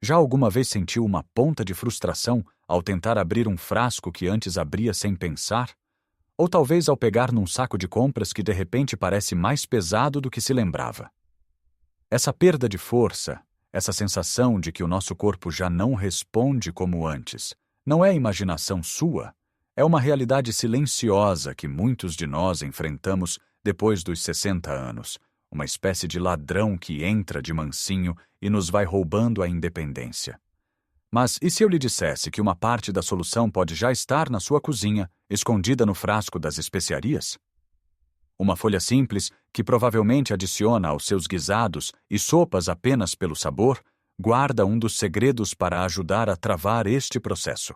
Já alguma vez sentiu uma ponta de frustração ao tentar abrir um frasco que antes abria sem pensar? Ou talvez ao pegar num saco de compras que de repente parece mais pesado do que se lembrava? Essa perda de força, essa sensação de que o nosso corpo já não responde como antes, não é imaginação sua, é uma realidade silenciosa que muitos de nós enfrentamos depois dos 60 anos, uma espécie de ladrão que entra de mansinho e nos vai roubando a independência. Mas e se eu lhe dissesse que uma parte da solução pode já estar na sua cozinha, escondida no frasco das especiarias? Uma folha simples, que provavelmente adiciona aos seus guisados e sopas apenas pelo sabor, guarda um dos segredos para ajudar a travar este processo.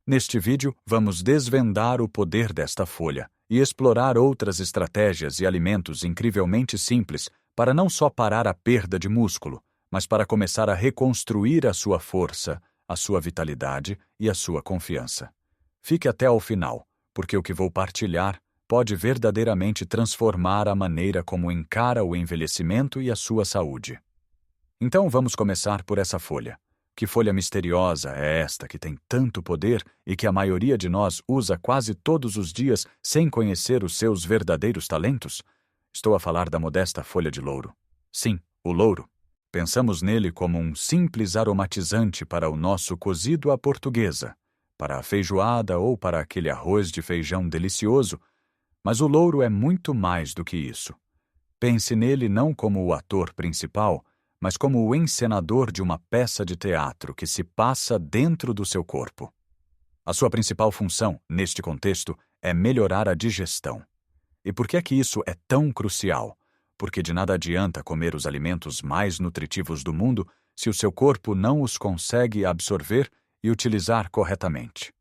Neste vídeo, vamos desvendar o poder desta folha e explorar outras estratégias e alimentos incrivelmente simples para não só parar a perda de músculo, mas para começar a reconstruir a sua força, a sua vitalidade e a sua confiança. Fique até ao final, porque o que vou partilhar pode verdadeiramente transformar a maneira como encara o envelhecimento e a sua saúde. Então vamos começar por essa folha. Que folha misteriosa é esta que tem tanto poder e que a maioria de nós usa quase todos os dias sem conhecer os seus verdadeiros talentos? Estou a falar da modesta folha de louro. Sim, o louro. Pensamos nele como um simples aromatizante para o nosso cozido à portuguesa, para a feijoada ou para aquele arroz de feijão delicioso, mas o louro é muito mais do que isso. Pense nele não como o ator principal, mas como o encenador de uma peça de teatro que se passa dentro do seu corpo. A sua principal função, neste contexto, é melhorar a digestão. E por que é que isso é tão crucial? Porque de nada adianta comer os alimentos mais nutritivos do mundo se o seu corpo não os consegue absorver e utilizar corretamente.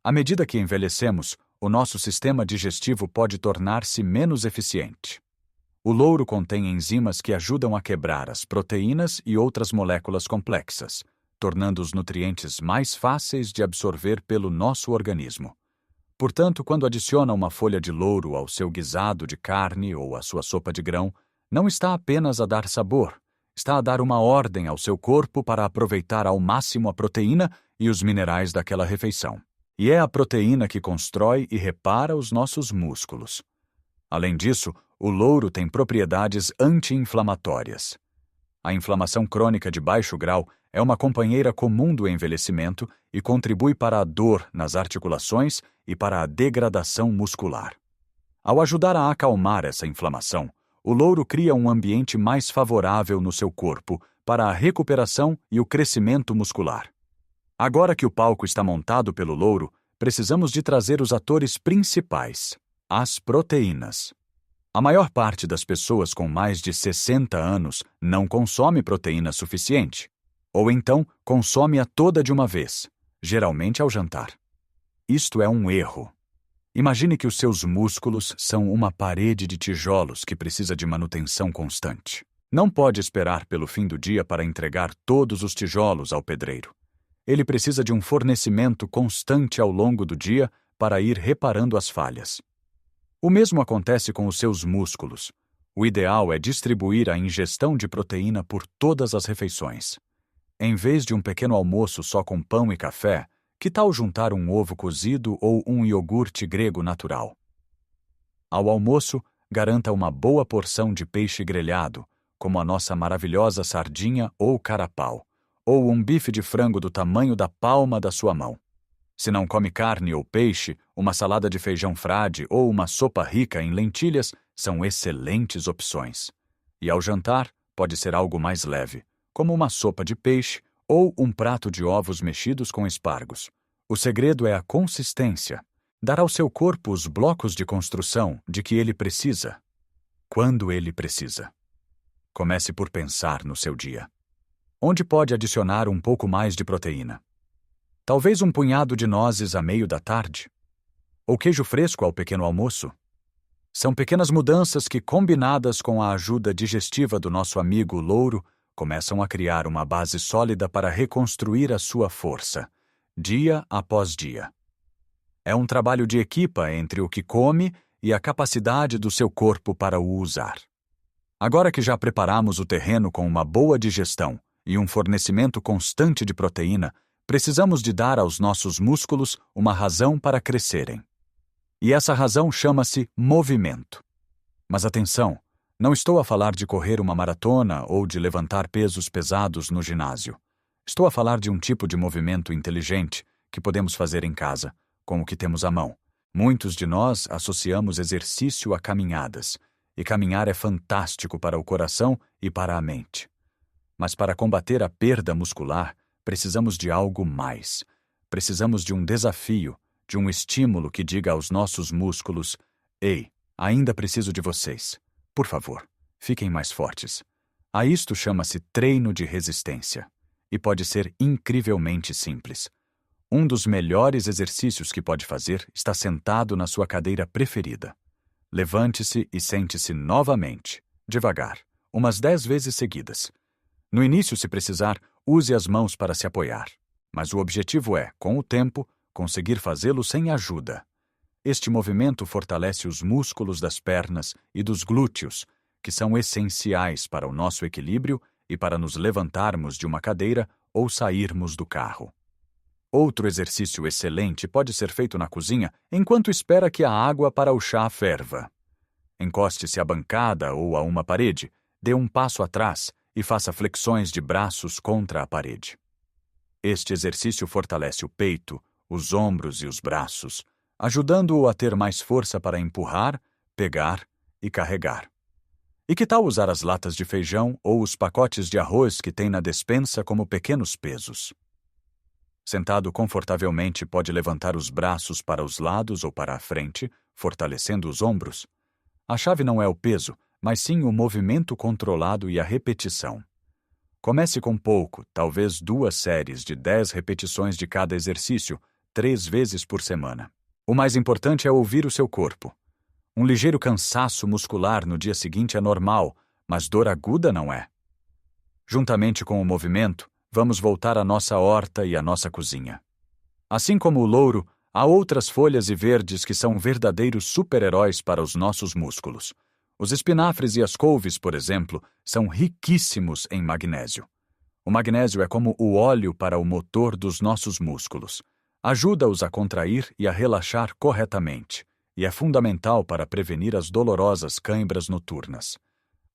À medida que envelhecemos, o nosso sistema digestivo pode tornar-se menos eficiente. O louro contém enzimas que ajudam a quebrar as proteínas e outras moléculas complexas, tornando os nutrientes mais fáceis de absorver pelo nosso organismo. Portanto, quando adiciona uma folha de louro ao seu guisado de carne ou à sua sopa de grão, não está apenas a dar sabor, está a dar uma ordem ao seu corpo para aproveitar ao máximo a proteína e os minerais daquela refeição. E é a proteína que constrói e repara os nossos músculos. Além disso, o louro tem propriedades anti-inflamatórias. A inflamação crônica de baixo grau é uma companheira comum do envelhecimento e contribui para a dor nas articulações e para a degradação muscular. Ao ajudar a acalmar essa inflamação, o louro cria um ambiente mais favorável no seu corpo para a recuperação e o crescimento muscular. Agora que o palco está montado pelo louro, precisamos de trazer os atores principais, as proteínas. A maior parte das pessoas com mais de 60 anos não consome proteína suficiente, ou então consome-a toda de uma vez, geralmente ao jantar. Isto é um erro. Imagine que os seus músculos são uma parede de tijolos que precisa de manutenção constante. Não pode esperar pelo fim do dia para entregar todos os tijolos ao pedreiro. Ele precisa de um fornecimento constante ao longo do dia para ir reparando as falhas. O mesmo acontece com os seus músculos. O ideal é distribuir a ingestão de proteína por todas as refeições. Em vez de um pequeno almoço só com pão e café, que tal juntar um ovo cozido ou um iogurte grego natural? Ao almoço, garanta uma boa porção de peixe grelhado, como a nossa maravilhosa sardinha ou carapau, ou um bife de frango do tamanho da palma da sua mão. Se não come carne ou peixe, uma salada de feijão frade ou uma sopa rica em lentilhas são excelentes opções. E ao jantar, pode ser algo mais leve, como uma sopa de peixe ou um prato de ovos mexidos com espargos. O segredo é a consistência. Dar ao seu corpo os blocos de construção de que ele precisa, quando ele precisa. Comece por pensar no seu dia. Onde pode adicionar um pouco mais de proteína? Talvez um punhado de nozes a meio da tarde? Ou queijo fresco ao pequeno almoço? São pequenas mudanças que, combinadas com a ajuda digestiva do nosso amigo louro, começam a criar uma base sólida para reconstruir a sua força, dia após dia. É um trabalho de equipa entre o que come e a capacidade do seu corpo para o usar. Agora que já preparamos o terreno com uma boa digestão e um fornecimento constante de proteína, precisamos de dar aos nossos músculos uma razão para crescerem. E essa razão chama-se movimento. Mas atenção, não estou a falar de correr uma maratona ou de levantar pesos pesados no ginásio. Estou a falar de um tipo de movimento inteligente que podemos fazer em casa, com o que temos à mão. Muitos de nós associamos exercício a caminhadas, e caminhar é fantástico para o coração e para a mente. Mas para combater a perda muscular, precisamos de algo mais. Precisamos de um desafio, de um estímulo que diga aos nossos músculos: ei, ainda preciso de vocês. Por favor, fiquem mais fortes. A isto chama-se treino de resistência. E pode ser incrivelmente simples. Um dos melhores exercícios que pode fazer está sentado na sua cadeira preferida. Levante-se e sente-se novamente, devagar, umas 10 vezes seguidas. No início, se precisar, use as mãos para se apoiar. Mas o objetivo é, com o tempo, conseguir fazê-lo sem ajuda. Este movimento fortalece os músculos das pernas e dos glúteos, que são essenciais para o nosso equilíbrio e para nos levantarmos de uma cadeira ou sairmos do carro. Outro exercício excelente pode ser feito na cozinha enquanto espera que a água para o chá ferva. Encoste-se à bancada ou a uma parede, dê um passo atrás e faça flexões de braços contra a parede. Este exercício fortalece o peito, os ombros e os braços, ajudando-o a ter mais força para empurrar, pegar e carregar. E que tal usar as latas de feijão ou os pacotes de arroz que tem na despensa como pequenos pesos? Sentado confortavelmente, pode levantar os braços para os lados ou para a frente, fortalecendo os ombros. A chave não é o peso, mas sim o movimento controlado e a repetição. Comece com pouco, talvez 2 séries de 10 repetições de cada exercício, 3 vezes por semana. O mais importante é ouvir o seu corpo. Um ligeiro cansaço muscular no dia seguinte é normal, mas dor aguda não é. Juntamente com o movimento, vamos voltar à nossa horta e à nossa cozinha. Assim como o louro, há outras folhas e verdes que são verdadeiros super-heróis para os nossos músculos. Os espinafres e as couves, por exemplo, são riquíssimos em magnésio. O magnésio é como o óleo para o motor dos nossos músculos. Ajuda-os a contrair e a relaxar corretamente, e é fundamental para prevenir as dolorosas cãibras noturnas.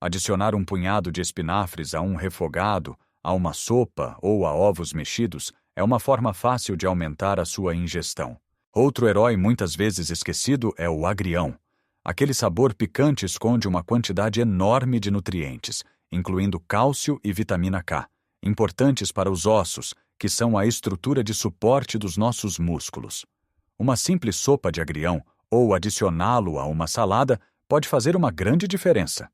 Adicionar um punhado de espinafres a um refogado, a uma sopa ou a ovos mexidos é uma forma fácil de aumentar a sua ingestão. Outro herói muitas vezes esquecido é o agrião. Aquele sabor picante esconde uma quantidade enorme de nutrientes, incluindo cálcio e vitamina K, importantes para os ossos, que são a estrutura de suporte dos nossos músculos. Uma simples sopa de agrião ou adicioná-lo a uma salada pode fazer uma grande diferença.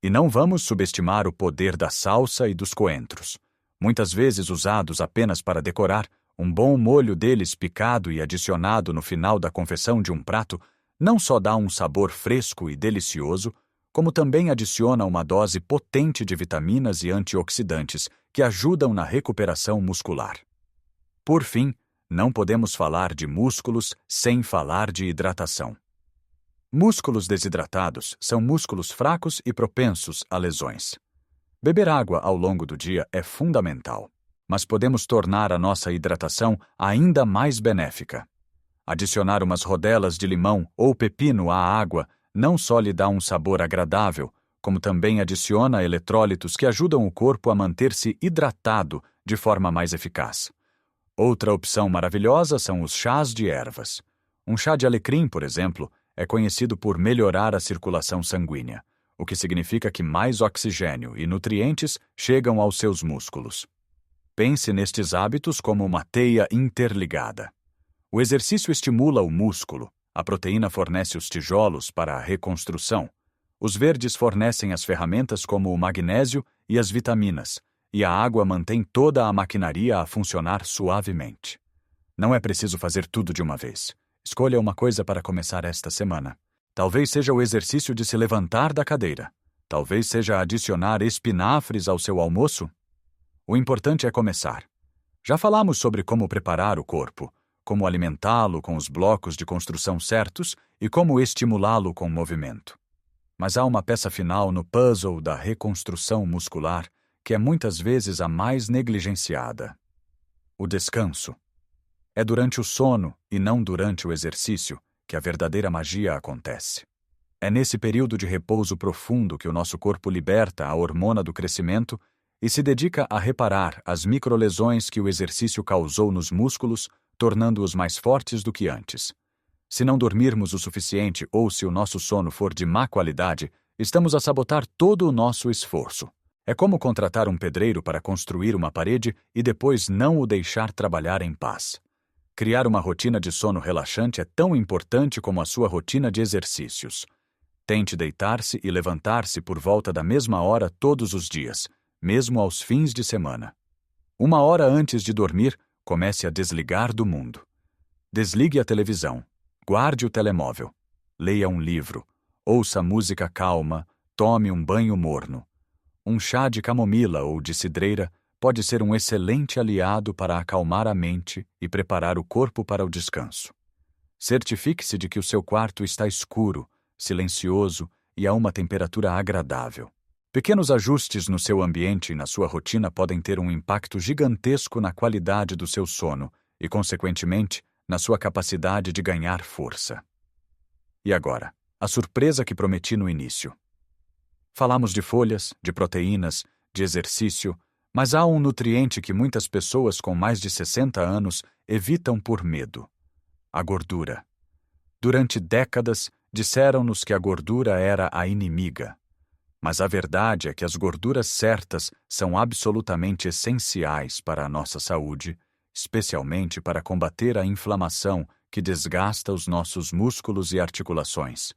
E não vamos subestimar o poder da salsa e dos coentros. Muitas vezes usados apenas para decorar, um bom molho deles picado e adicionado no final da confecção de um prato não só dá um sabor fresco e delicioso, como também adiciona uma dose potente de vitaminas e antioxidantes que ajudam na recuperação muscular. Por fim, não podemos falar de músculos sem falar de hidratação. Músculos desidratados são músculos fracos e propensos a lesões. Beber água ao longo do dia é fundamental, mas podemos tornar a nossa hidratação ainda mais benéfica. Adicionar umas rodelas de limão ou pepino à água não só lhe dá um sabor agradável, como também adiciona eletrólitos que ajudam o corpo a manter-se hidratado de forma mais eficaz. Outra opção maravilhosa são os chás de ervas. Um chá de alecrim, por exemplo, é conhecido por melhorar a circulação sanguínea, o que significa que mais oxigênio e nutrientes chegam aos seus músculos. Pense nestes hábitos como uma teia interligada. O exercício estimula o músculo, a proteína fornece os tijolos para a reconstrução, os verdes fornecem as ferramentas como o magnésio e as vitaminas, e a água mantém toda a maquinaria a funcionar suavemente. Não é preciso fazer tudo de uma vez. Escolha uma coisa para começar esta semana. Talvez seja o exercício de se levantar da cadeira. Talvez seja adicionar espinafres ao seu almoço. O importante é começar. Já falamos sobre como preparar o corpo, como alimentá-lo com os blocos de construção certos e como estimulá-lo com movimento. Mas há uma peça final no puzzle da reconstrução muscular que é muitas vezes a mais negligenciada: o descanso. É durante o sono, e não durante o exercício, que a verdadeira magia acontece. É nesse período de repouso profundo que o nosso corpo liberta a hormona do crescimento e se dedica a reparar as microlesões que o exercício causou nos músculos, tornando-os mais fortes do que antes. Se não dormirmos o suficiente ou se o nosso sono for de má qualidade, estamos a sabotar todo o nosso esforço. É como contratar um pedreiro para construir uma parede e depois não o deixar trabalhar em paz. Criar uma rotina de sono relaxante é tão importante como a sua rotina de exercícios. Tente deitar-se e levantar-se por volta da mesma hora todos os dias, mesmo aos fins de semana. 1 hora antes de dormir, comece a desligar do mundo. Desligue a televisão, guarde o telemóvel, leia um livro, ouça música calma, tome um banho morno. Um chá de camomila ou de cidreira pode ser um excelente aliado para acalmar a mente e preparar o corpo para o descanso. Certifique-se de que o seu quarto está escuro, silencioso e a uma temperatura agradável. Pequenos ajustes no seu ambiente e na sua rotina podem ter um impacto gigantesco na qualidade do seu sono e, consequentemente, na sua capacidade de ganhar força. E agora, a surpresa que prometi no início. Falamos de folhas, de proteínas, de exercício, mas há um nutriente que muitas pessoas com mais de 60 anos evitam por medo: a gordura. Durante décadas, disseram-nos que a gordura era a inimiga. Mas a verdade é que as gorduras certas são absolutamente essenciais para a nossa saúde, especialmente para combater a inflamação que desgasta os nossos músculos e articulações.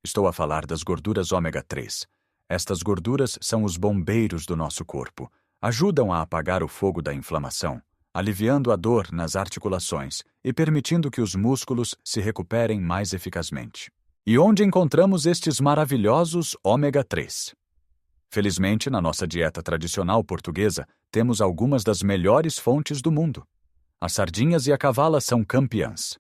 Estou a falar das gorduras ômega 3. Estas gorduras são os bombeiros do nosso corpo. Ajudam a apagar o fogo da inflamação, aliviando a dor nas articulações e permitindo que os músculos se recuperem mais eficazmente. E onde encontramos estes maravilhosos ômega 3? Felizmente, na nossa dieta tradicional portuguesa, temos algumas das melhores fontes do mundo. As sardinhas e a cavala são campeãs.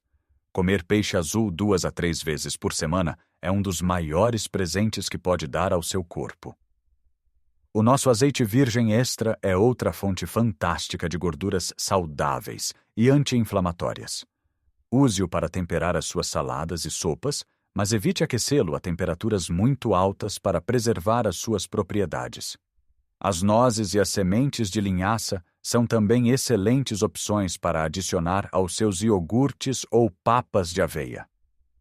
Comer peixe azul 2 a 3 vezes por semana é um dos maiores presentes que pode dar ao seu corpo. O nosso azeite virgem extra é outra fonte fantástica de gorduras saudáveis e anti-inflamatórias. Use-o para temperar as suas saladas e sopas, mas evite aquecê-lo a temperaturas muito altas para preservar as suas propriedades. As nozes e as sementes de linhaça são também excelentes opções para adicionar aos seus iogurtes ou papas de aveia.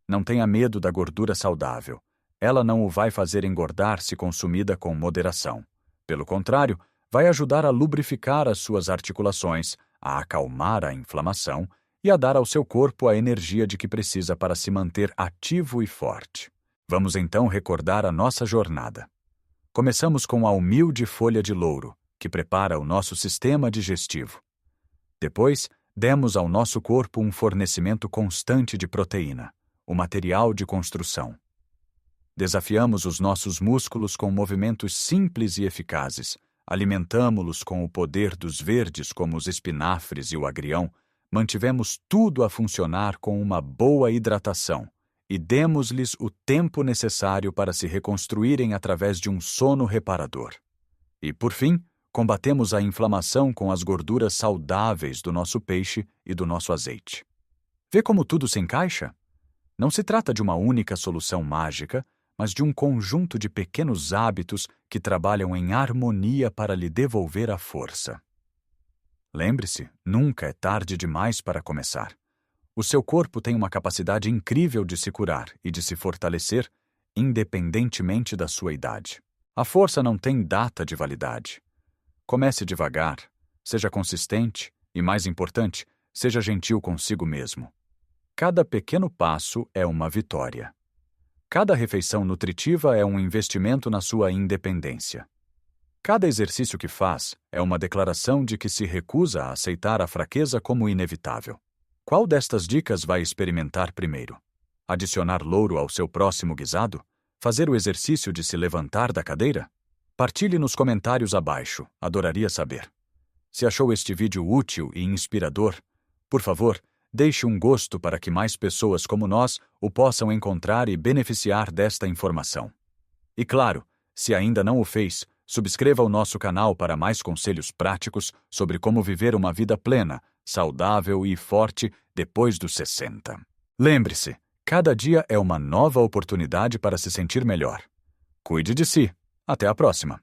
Não tenha medo da gordura saudável. Ela não o vai fazer engordar se consumida com moderação. Pelo contrário, vai ajudar a lubrificar as suas articulações, a acalmar a inflamação e a dar ao seu corpo a energia de que precisa para se manter ativo e forte. Vamos então recordar a nossa jornada. Começamos com a humilde folha de louro, que prepara o nosso sistema digestivo. Depois, demos ao nosso corpo um fornecimento constante de proteína, o material de construção. Desafiamos os nossos músculos com movimentos simples e eficazes, alimentamo-los com o poder dos verdes como os espinafres e o agrião, mantivemos tudo a funcionar com uma boa hidratação e demos-lhes o tempo necessário para se reconstruírem através de um sono reparador. E, por fim, combatemos a inflamação com as gorduras saudáveis do nosso peixe e do nosso azeite. Vê como tudo se encaixa? Não se trata de uma única solução mágica, mas de um conjunto de pequenos hábitos que trabalham em harmonia para lhe devolver a força. Lembre-se, nunca é tarde demais para começar. O seu corpo tem uma capacidade incrível de se curar e de se fortalecer, independentemente da sua idade. A força não tem data de validade. Comece devagar, seja consistente e, mais importante, seja gentil consigo mesmo. Cada pequeno passo é uma vitória. Cada refeição nutritiva é um investimento na sua independência. Cada exercício que faz é uma declaração de que se recusa a aceitar a fraqueza como inevitável. Qual destas dicas vai experimentar primeiro? Adicionar louro ao seu próximo guisado? Fazer o exercício de se levantar da cadeira? Partilhe nos comentários abaixo, adoraria saber. Se achou este vídeo útil e inspirador, por favor, deixe um gosto para que mais pessoas como nós o possam encontrar e beneficiar desta informação. E claro, se ainda não o fez, Subscreva o nosso canal para mais conselhos práticos sobre como viver uma vida plena, saudável e forte depois dos 60. Lembre-se, cada dia é uma nova oportunidade para se sentir melhor. Cuide de si. Até a próxima.